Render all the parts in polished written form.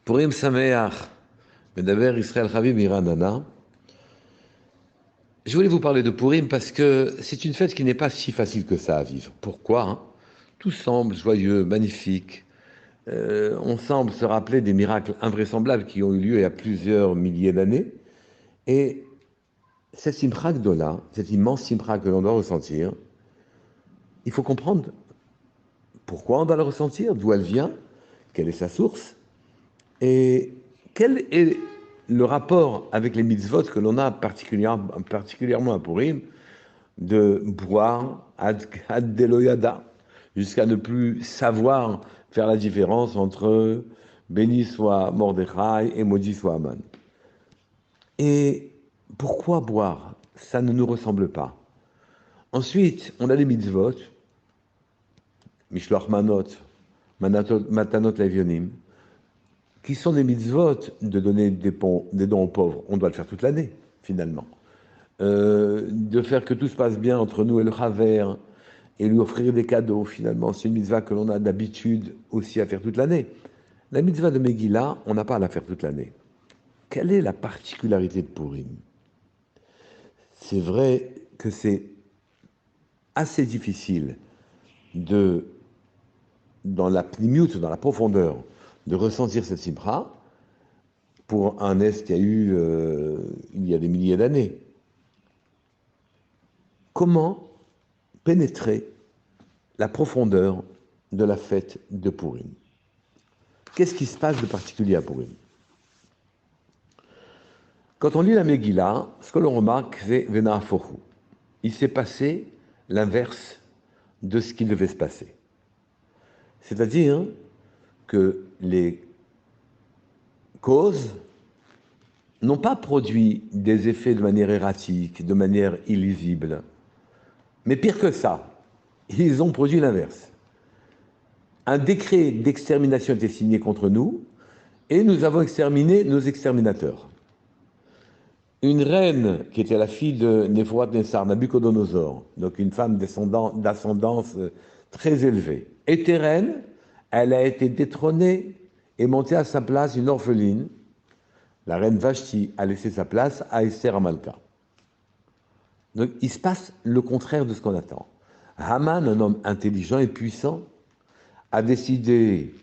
Purim Sameach, Medaber Israël Chavim Iranana. Je voulais vous parler de Purim parce que c'est une fête qui n'est pas si facile que ça à vivre. Pourquoi? Tout semble joyeux, magnifique. On semble se rappeler des miracles invraisemblables qui ont eu lieu il y a plusieurs milliers d'années. Et cette simcha gdola, cette immense simcha que l'on doit ressentir, il faut comprendre pourquoi on doit le ressentir, d'où elle vient, quelle est sa source, et quel est le rapport avec les mitzvot que l'on a particulièrement à Purim, de boire ad deloyada, jusqu'à ne plus savoir faire la différence entre béni soit Mordechai et maudit soit Aman. Et pourquoi boire? Ça ne nous ressemble pas. Ensuite, on a les mitzvot, Mishloach Manot, Matanot Levionim, qui sont des mitzvot de donner des dons aux pauvres. On doit le faire toute l'année, finalement. De faire que tout se passe bien entre nous et le Chaver, et lui offrir des cadeaux, finalement. C'est une mitzvah que l'on a d'habitude aussi à faire toute l'année. La mitzvah de Megillah, on n'a pas à la faire toute l'année. Quelle est la particularité de Purim? C'est vrai que c'est assez difficile dans la pnimiut, dans la profondeur, de ressentir cette simcha pour un est qui a eu il y a des milliers d'années. Comment pénétrer la profondeur de la fête de Purim? Qu'est-ce qui se passe de particulier à Purim? Quand on lit la Megillah, ce que l'on remarque, c'est Vena'afochu. Il s'est passé l'inverse de ce qui devait se passer. C'est-à-dire que les causes n'ont pas produit des effets de manière erratique, de manière illisible. Mais pire que ça, ils ont produit l'inverse. Un décret d'extermination était signé contre nous et nous avons exterminé nos exterminateurs. Une reine qui était la fille de Nebuchadnezzar, Nabucodonosor, donc une femme d'ascendance très élevée, était reine, elle a été détrônée et montée à sa place une orpheline. La reine Vashti a laissé sa place à Esther Amalka. Donc il se passe le contraire de ce qu'on attend. Haman, un homme intelligent et puissant, a décidé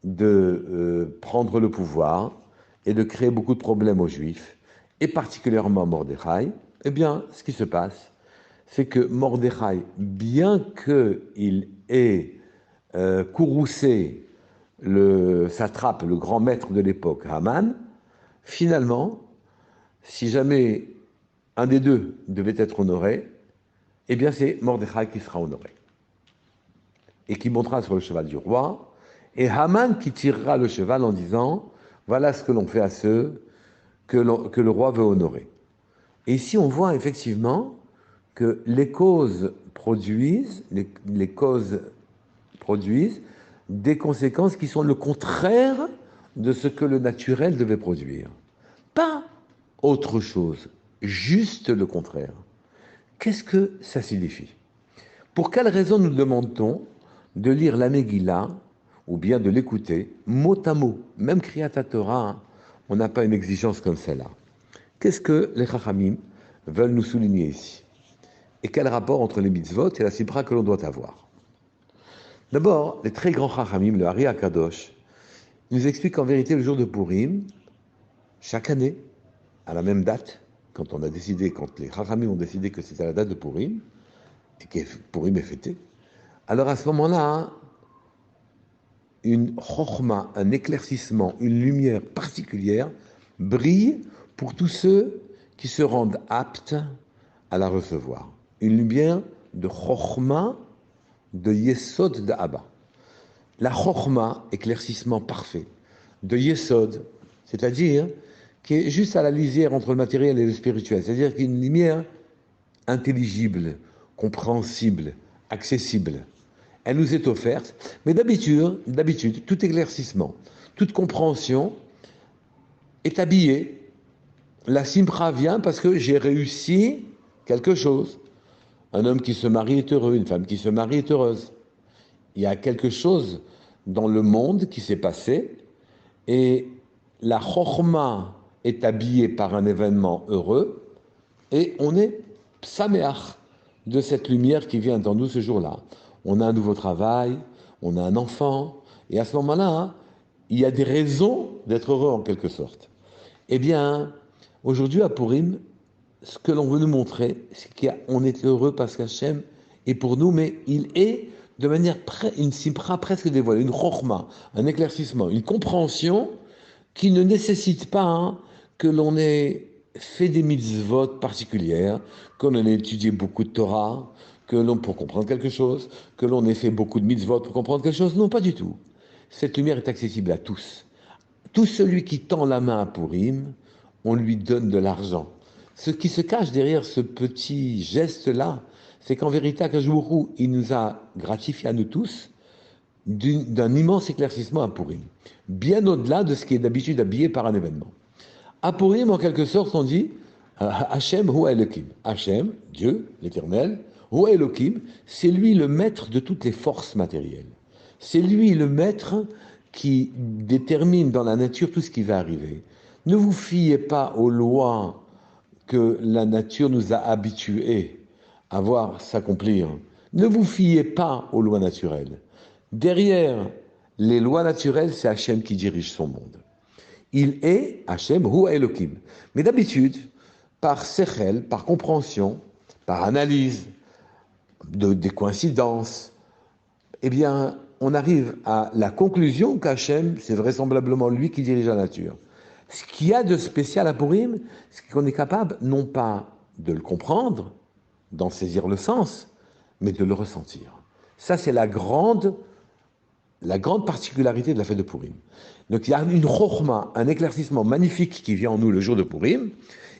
de prendre le pouvoir et de créer beaucoup de problèmes aux Juifs, et particulièrement à Mordechai. Eh bien, ce qui se passe, c'est que Mordechai, bien qu'il ait courroucé le satrape, le grand maître de l'époque, Haman, finalement, si jamais un des deux devait être honoré, eh bien c'est Mordechai qui sera honoré. Et qui montera sur le cheval du roi, et Haman qui tirera le cheval en disant « Voilà ce que l'on fait à ceux que le roi veut honorer ». Et ici, on voit effectivement que les causes produisent des conséquences qui sont le contraire de ce que le naturel devait produire. Pas autre chose, juste le contraire. Qu'est-ce que ça signifie? Pour quelle raison nous demande-t-on de lire la Megillah ou bien de l'écouter mot à mot? Même Kriyat Torah, on n'a pas une exigence comme celle-là. Qu'est-ce que les Chachamim veulent nous souligner ici? Et quel rapport entre les mitzvot et la simcha que l'on doit avoir? D'abord, les très grands Chachamim, le Hari HaKadosh, nous expliquent qu'en vérité, le jour de Purim, chaque année, à la même date, quand les Chachamim ont décidé que c'était la date de Purim, et que Purim est fêté, alors à ce moment-là, une chokhma, un éclaircissement, une lumière particulière brille pour tous ceux qui se rendent aptes à la recevoir. Une lumière de chokhma, de yesod de Abba. La chokhma, éclaircissement parfait, de yesod, c'est-à-dire qui est juste à la lisière entre le matériel et le spirituel, c'est-à-dire qu'il y a une lumière intelligible, compréhensible, accessible. Elle nous est offerte, mais d'habitude, tout éclaircissement, toute compréhension est habillée. La simcha vient parce que j'ai réussi quelque chose. Un homme qui se marie est heureux, une femme qui se marie est heureuse. Il y a quelque chose dans le monde qui s'est passé Et la chorma est habillée par un événement heureux, et on est saméach de cette lumière qui vient dans nous ce jour-là. On a un nouveau travail, on a un enfant, et à ce moment-là, hein, il y a des raisons d'être heureux en quelque sorte. Eh bien, aujourd'hui à Purim, ce que l'on veut nous montrer, c'est qu'on est heureux parce qu'Hachem est pour nous, mais il est de manière une simpra presque dévoilée, une chorma, un éclaircissement, une compréhension qui ne nécessite pas hein, que l'on ait fait des mitzvot particulières, que l'on ait étudié beaucoup de Torah, que l'on pour comprendre quelque chose, que l'on ait fait beaucoup de mitzvot pour comprendre quelque chose. Non, pas du tout. Cette lumière est accessible à tous. Tout celui qui tend la main à Purim, on lui donne de l'argent. Ce qui se cache derrière ce petit geste-là, c'est qu'en vérité, Akadosh Baruch Hu, il nous a gratifié à nous tous d'un immense éclaircissement à Purim, bien au-delà de ce qui est d'habitude habillé par un événement. À Purim, en quelque sorte, on dit Hachem Hu Elokim. Hachem, Dieu, l'Éternel, Hu Elokim, c'est lui le maître de toutes les forces matérielles. C'est lui le maître qui détermine dans la nature tout ce qui va arriver. Ne vous fiez pas aux lois que la nature nous a habitués à voir s'accomplir. Ne vous fiez pas aux lois naturelles. Derrière les lois naturelles, c'est Hachem qui dirige son monde. Il est Hachem, Hu Elokim. Mais d'habitude, par sechel, par compréhension, par analyse des coïncidences, eh bien, on arrive à la conclusion qu'Hachem, c'est vraisemblablement lui qui dirige la nature. Ce qu'il y a de spécial à Purim, c'est qu'on est capable non pas de le comprendre, d'en saisir le sens, mais de le ressentir. Ça, c'est la grande particularité de la fête de Purim. Donc il y a une chorma, un éclaircissement magnifique qui vient en nous le jour de Purim,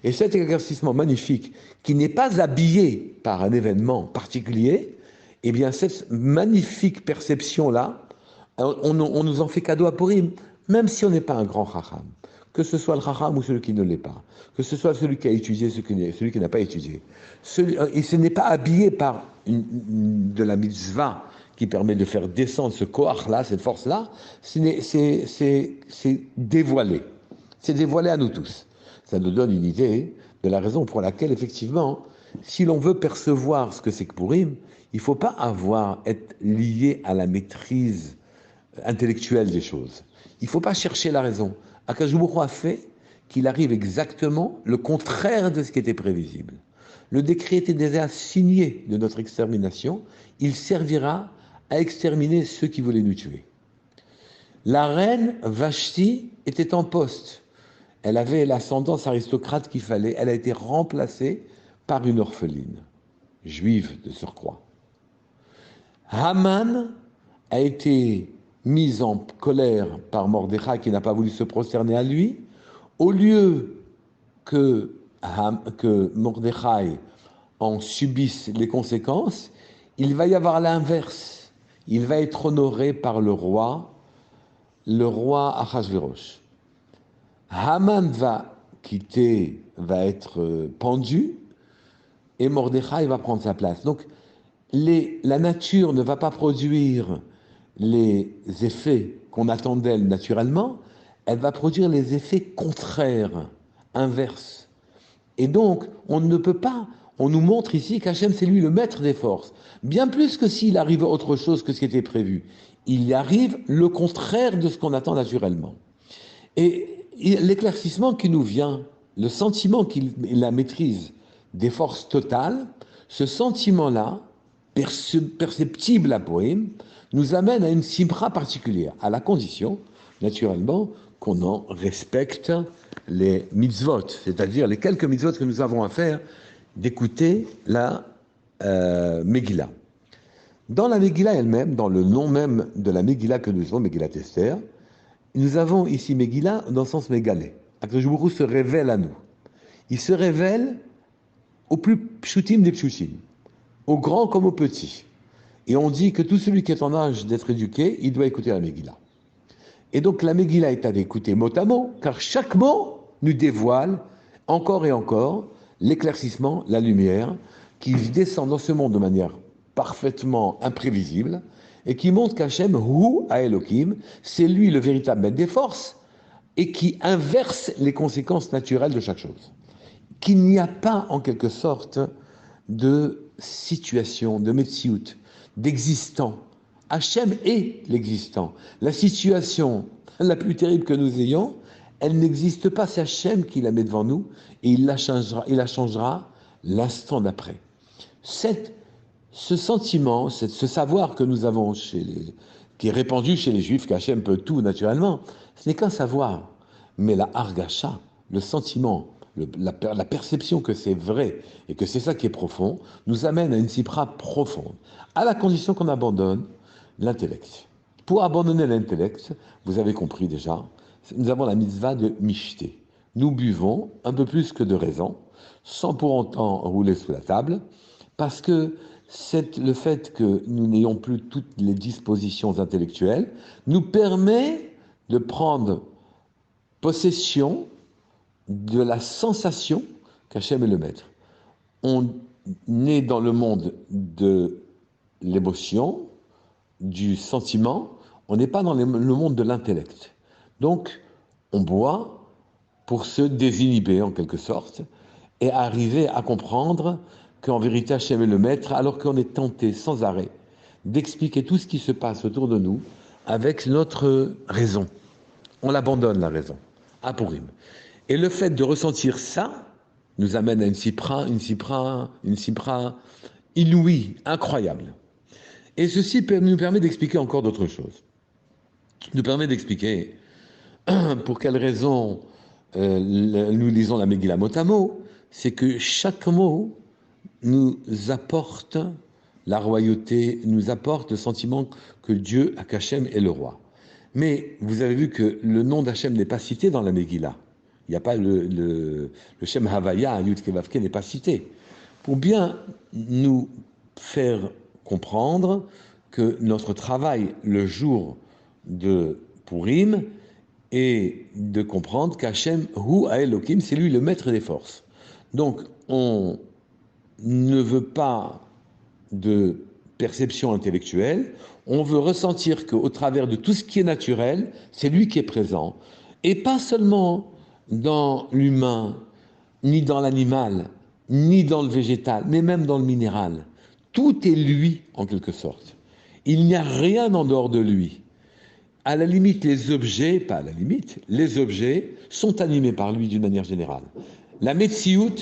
et cet éclaircissement magnifique qui n'est pas habillé par un événement particulier, eh bien cette magnifique perception-là, on nous en fait cadeau à Purim, même si on n'est pas un grand chacham, que ce soit le chacham ou celui qui ne l'est pas, que ce soit celui qui a étudié, celui qui n'a pas étudié. Et ce n'est pas habillé par de la mitzvah qui permet de faire descendre ce koach-là, cette force-là, c'est dévoilé. C'est dévoilé à nous tous. Ça nous donne une idée de la raison pour laquelle, effectivement, si l'on veut percevoir ce que c'est que Purim, il ne faut pas être lié à la maîtrise intellectuelle des choses. Il ne faut pas chercher la raison. Akadosh Baruch Hu a fait qu'il arrive exactement le contraire de ce qui était prévisible. Le décret était déjà signé de notre extermination. Il servira à exterminer ceux qui voulaient nous tuer. La reine Vashti était en poste. Elle avait l'ascendance aristocrate qu'il fallait. Elle a été remplacée par une orpheline, juive de surcroît. Haman a été mis en colère par Mordechai qui n'a pas voulu se prosterner à lui. Au lieu que Mordechai en subisse les conséquences, il va y avoir l'inverse. Il va être honoré par le roi Achashverosh. Haman va être pendu, et Mordechai va prendre sa place. Donc, la nature ne va pas produire les effets qu'on attend d'elle naturellement, elle va produire les effets contraires, inverses. Et donc, on nous montre ici qu'Hachem, c'est lui le maître des forces. Bien plus que s'il arrive autre chose que ce qui était prévu. Il y arrive le contraire de ce qu'on attend naturellement. Et l'éclaircissement qui nous vient, le sentiment la maîtrise des forces totales, ce sentiment-là, perceptible à Purim, nous amène à une simra particulière, à la condition, naturellement, qu'on en respecte les mitzvot, c'est-à-dire les quelques mitzvot que nous avons à faire, d'écouter la Megillah. Dans la Megillah elle-même, dans le nom même de la Megillah que nous avons, Megillat Esther, nous avons ici Megillah dans le sens mégalé. Akadosh Baruch Hu se révèle à nous. Il se révèle au plus pshutim des pshutim, au grand comme au petit. Et on dit que tout celui qui est en âge d'être éduqué, il doit écouter la Megillah. Et donc la Megillah est à écouter mot à mot, car chaque mot nous dévoile encore et encore l'éclaircissement, la lumière, qui descend dans ce monde de manière parfaitement imprévisible, et qui montre qu'Hachem, Hu Elokim, c'est lui le véritable maître des forces, et qui inverse les conséquences naturelles de chaque chose. Qu'il n'y a pas, en quelque sorte, de situation, de metsiout, d'existant. Hachem est l'existant. La situation la plus terrible que nous ayons, elle n'existe pas, c'est Hachem qui la met devant nous et il la changera l'instant d'après. Ce sentiment, ce savoir que nous avons qui est répandu chez les Juifs, qu'Hachem peut tout naturellement, ce n'est qu'un savoir. Mais la hargasha, le sentiment, la perception que c'est vrai et que c'est ça qui est profond, nous amène à une sipra profonde, à la condition qu'on abandonne l'intellect. Pour abandonner l'intellect, vous avez compris déjà, nous avons la mitzvah de mishté. Nous buvons un peu plus que de raison, sans pour autant rouler sous la table, parce que le fait que nous n'ayons plus toutes les dispositions intellectuelles nous permet de prendre possession de la sensation qu'Hachem est le maître. On est dans le monde de l'émotion, du sentiment, on n'est pas dans le monde de l'intellect. Donc, on boit pour se désinhiber en quelque sorte et arriver à comprendre qu'en vérité Hachem est le maître, alors qu'on est tenté sans arrêt d'expliquer tout ce qui se passe autour de nous avec notre raison. On l'abandonne, la raison, à Purim. Et le fait de ressentir ça nous amène à une sipra inouïe, incroyable. Et ceci nous permet d'expliquer encore d'autres choses. Nous permet d'expliquer pour quelle raison nous lisons la Megillah mot à mot, c'est que chaque mot nous apporte la royauté, nous apporte le sentiment que Dieu, qu'Hachem est le roi. Mais vous avez vu que le nom d'Hachem n'est pas cité dans la Megillah. Il n'y a pas le Shem Havaya, Yud Kevavke n'est pas cité. Pour bien nous faire comprendre que notre travail le jour de Purim est de comprendre qu'Hachem, Hu Haelokim, c'est lui le maître des forces. Donc on ne veut pas de perception intellectuelle, on veut ressentir qu'au travers de tout ce qui est naturel, c'est lui qui est présent. Et pas seulement dans l'humain, ni dans l'animal, ni dans le végétal, mais même dans le minéral. Tout est lui, en quelque sorte. Il n'y a rien en dehors de lui. À la limite, les objets, pas à la limite, les objets sont animés par lui d'une manière générale. La metsiout,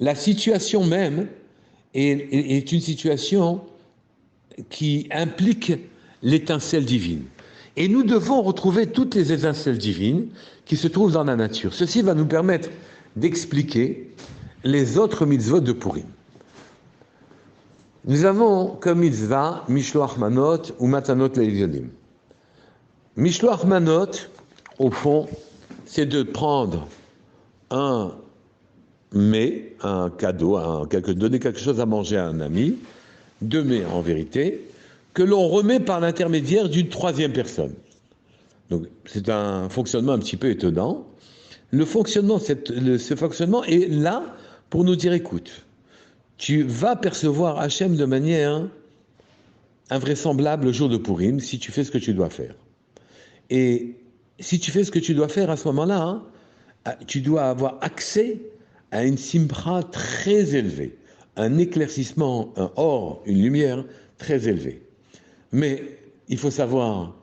la situation même est une situation qui implique l'étincelle divine. Et nous devons retrouver toutes les étincelles divines qui se trouvent dans la nature. Ceci va nous permettre d'expliquer les autres mitzvot de Purim. Nous avons comme mitzvah Mishloach Manot ou Matanot Le'Ilyonim. Mishloach Manot, au fond, c'est de prendre un mets, un cadeau, donner quelque chose à manger à un ami, deux mets en vérité, que l'on remet par l'intermédiaire d'une troisième personne. Donc c'est un fonctionnement un petit peu étonnant. Ce fonctionnement est là pour nous dire, écoute, tu vas percevoir Hachem de manière invraisemblable le jour de Purim si tu fais ce que tu dois faire. Et si tu fais ce que tu dois faire à ce moment-là, tu dois avoir accès à une simcha très élevée, un éclaircissement, un or, une lumière très élevée. Mais il faut savoir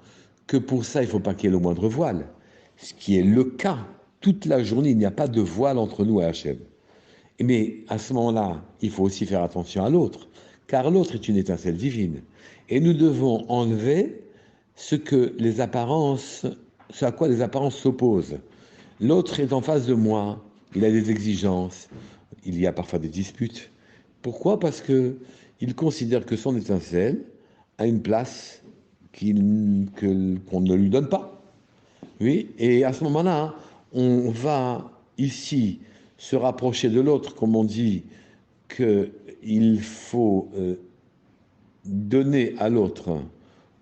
que pour ça, il ne faut pas qu'il y ait le moindre voile. Ce qui est le cas, toute la journée, il n'y a pas de voile entre nous et Hachem. Mais à ce moment-là, il faut aussi faire attention à l'autre, car l'autre est une étincelle divine. Et nous devons enlever ce à quoi les apparences s'opposent. L'autre est en face de moi, il a des exigences, il y a parfois des disputes. Pourquoi ? Parce qu'il considère que son étincelle a une place qu'on ne lui donne pas. Oui, et à ce moment-là, on va ici se rapprocher de l'autre, comme on dit qu'il faut donner à l'autre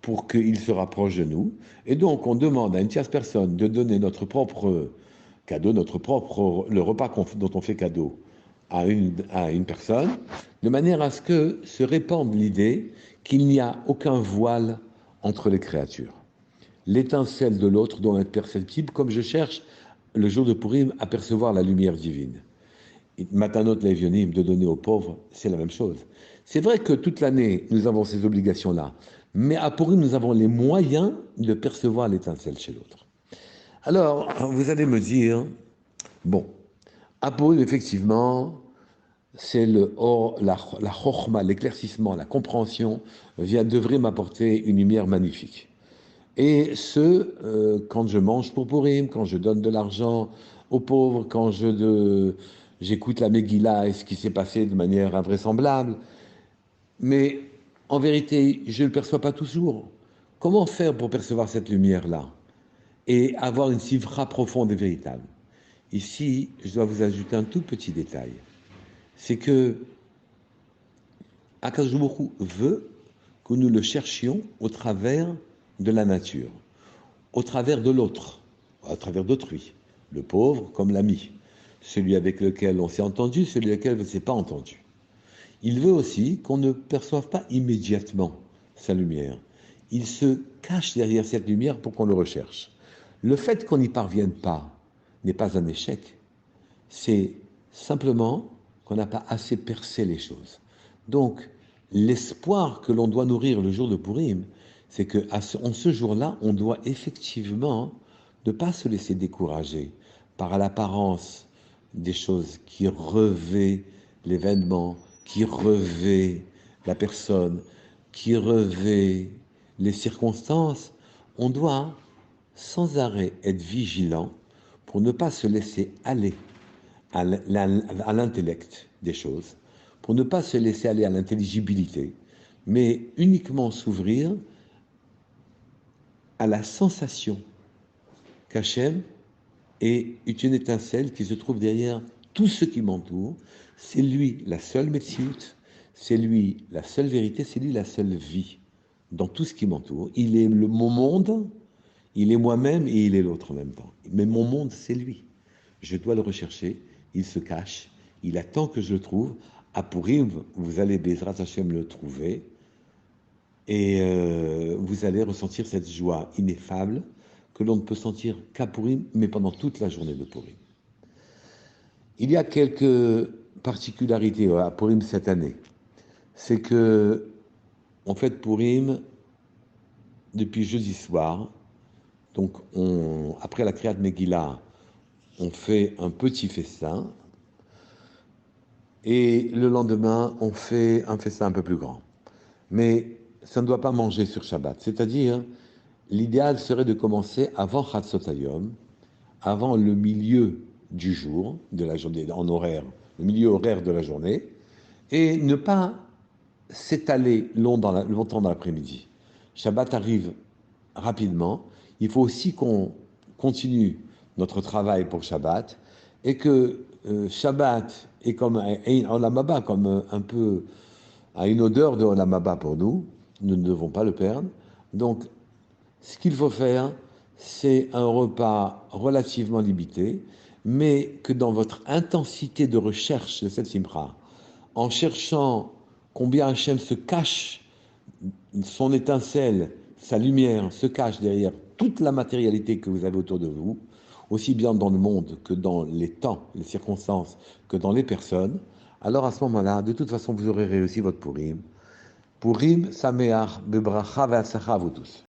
pour qu'il se rapproche de nous. Et donc, on demande à une tierce personne de donner notre propre cadeau, le repas dont on fait cadeau à une personne, de manière à ce que se répande l'idée qu'il n'y a aucun voile entre les créatures. L'étincelle de l'autre doit être perceptible comme je cherche le jour de Purim à percevoir la lumière divine. Matanot Levionim, de donner aux pauvres, c'est la même chose. C'est vrai que toute l'année, nous avons ces obligations-là, mais à Purim, nous avons les moyens de percevoir l'étincelle chez l'autre. Alors, vous allez me dire, bon, à Purim, effectivement, c'est la chokhma, l'éclaircissement, la compréhension, devrait m'apporter une lumière magnifique. Et quand je mange pour Purim, quand je donne de l'argent aux pauvres, quand j'écoute la Megillah et ce qui s'est passé de manière invraisemblable. Mais en vérité, je ne le perçois pas toujours. Comment faire pour percevoir cette lumière-là et avoir une sivra profonde et véritable? Ici, je dois vous ajouter un tout petit détail. C'est que Akadosh Baruch Hu veut que nous le cherchions au travers de la nature, au travers de l'autre, à travers d'autrui, le pauvre comme l'ami, celui avec lequel on s'est entendu, celui avec lequel on ne s'est pas entendu. Il veut aussi qu'on ne perçoive pas immédiatement sa lumière. Il se cache derrière cette lumière pour qu'on le recherche. Le fait qu'on n'y parvienne pas n'est pas un échec, c'est simplement qu'on n'a pas assez percé les choses. Donc, l'espoir que l'on doit nourrir le jour de Purim, c'est qu'en ce jour-là, on doit effectivement ne pas se laisser décourager par l'apparence des choses qui revêt l'événement, qui revêt la personne, qui revêt les circonstances. On doit sans arrêt être vigilant pour ne pas se laisser aller à l'intellect des choses, pour ne pas se laisser aller à l'intelligibilité, mais uniquement s'ouvrir à la sensation qu'Hachem est une étincelle qui se trouve derrière tout ce qui m'entoure. C'est lui la seule Metsiout, c'est lui la seule vérité, c'est lui la seule vie dans tout ce qui m'entoure. Il est mon monde, il est moi-même et il est l'autre en même temps. Mais mon monde, c'est lui. Je dois le rechercher, il se cache, il attend que je le trouve. À Purim, vous allez, Bezrat Hashem, le trouver et vous allez ressentir cette joie ineffable que l'on ne peut sentir qu'à Purim, mais pendant toute la journée de Purim. Il y a quelques particularités à Purim cette année. C'est que, en fait, Purim, depuis jeudi soir, donc après la Kriyat Megillah, on fait un petit festin, et le lendemain, on fait un festin un peu plus grand. Mais ça ne doit pas manger sur Shabbat. C'est-à-dire, l'idéal serait de commencer avant Chatzot Hayom, avant le milieu du jour, de la journée, en horaire, le milieu horaire de la journée, et ne pas s'étaler longtemps dans l'après-midi. Shabbat arrive rapidement. Il faut aussi qu'on continue notre travail pour Shabbat et que Shabbat est comme un Olam Haba, comme un peu à une odeur de Olam Haba pour nous. Nous ne devons pas le perdre. Donc, ce qu'il faut faire, c'est un repas relativement limité, mais que dans votre intensité de recherche de cette simra, en cherchant combien Hachem se cache, son étincelle, sa lumière se cache derrière toute la matérialité que vous avez autour de vous, aussi bien dans le monde que dans les temps, les circonstances, que dans les personnes, alors à ce moment-là, de toute façon, vous aurez réussi votre Purim. Purim, Sameach, Bebracha, Ve'atzlacha à vous tous.